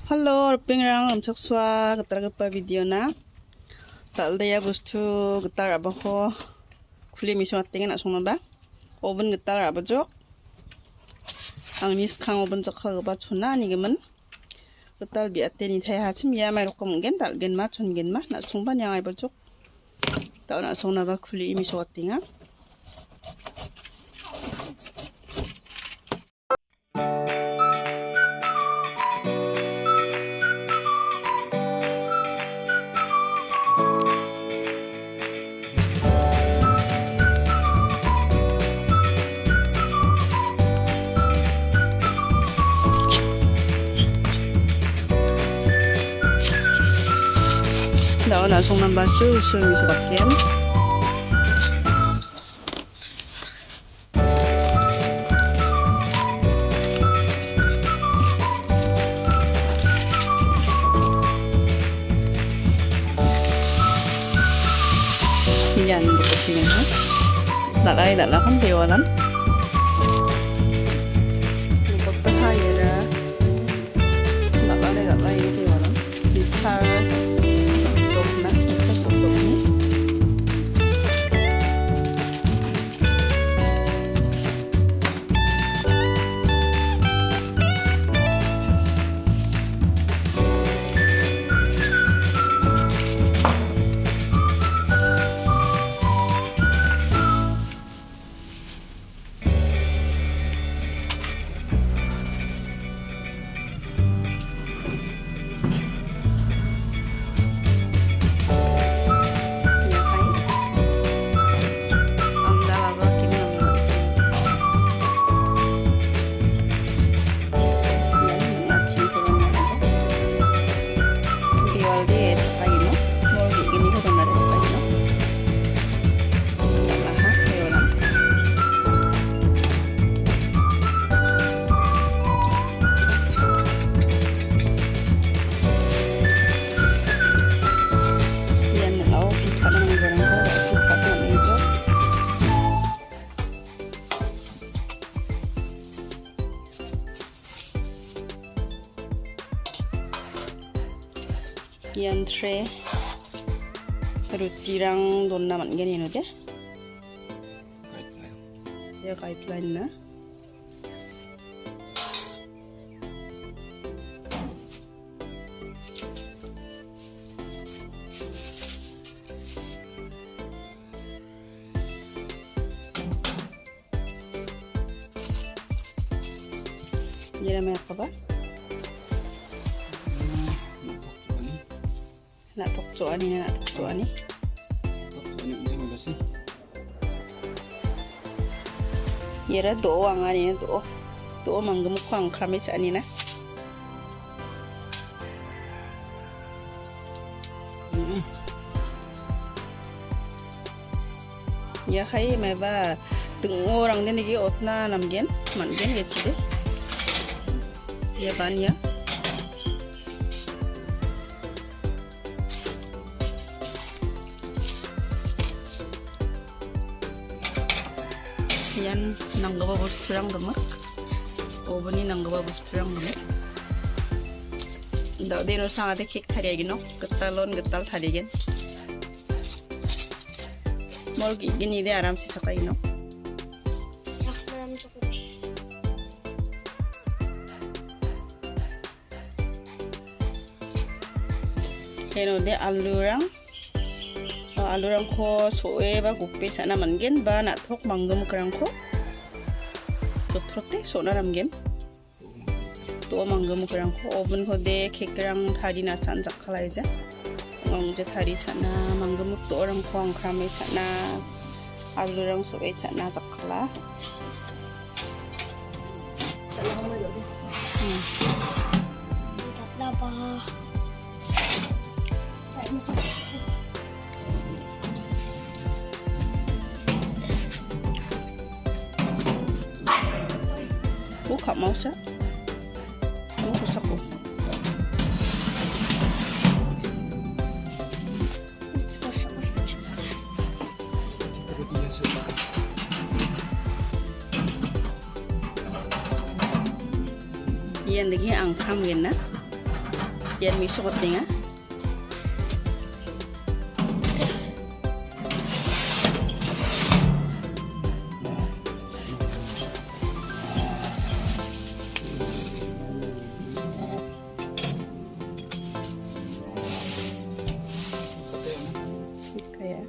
Halo, rimchaksoa rimchaksoa ketar video na. Tak ada ya bustu ketar apa ko kulit miso atingan nak sungna ba. Oven ketar apa jok. Ang nis kang oven jok hal ba chuna ni gemen. Ketar bi ateni thai ha chim ya mai rokom gen dal gen ma chun gen ma nak sung ban yang ai ba jok. Tak nak sungna ba kulit miso atingan. Daw na sung nang basu so miso bakyan. Yan di kasi nga. Dalay kang tiwalan. Pagpahaya na. Dalay yung tiwalan. Litres. Yan tray rutirang don naman ganyan no de. Ya guideline na. Yan may apa ba? Nak toksoan ini. Toksoan ini bisa nggak sih? Yera doang ani do manggemuk kang kramis ani na. Ya hai mai ba từng orang den gi otna namgen mangen gitu deh. Ya ban ya. Yan nanggawa bustulang gemek. Oven ini nanggawa bustulang gemek. Ndaw deno sangate kek thariyagino. Getal tharigen. Molgi gini de aram se sakaino. Heno de alurang ko soe ba gupe sana mangen ba na thok mangum krang ko to trote sona ramgen to mangum krang ko oven ho de kekrang thari na san jakhalai ja ngong je thari chana mangum to orang ko ang krame chana alurang soe chana jakhala Buka mau sa? Mau rusak ko. Iyan lagi ang kam yan na. Yan miso ko tinga. Kaya.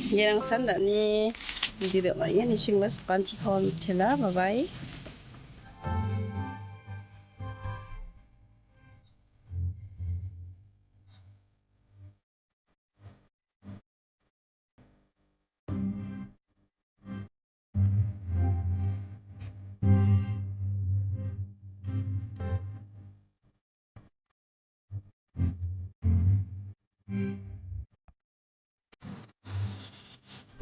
Yan ang sanda ni hindi daw yan ising mas sakantikon sila. Bye-bye.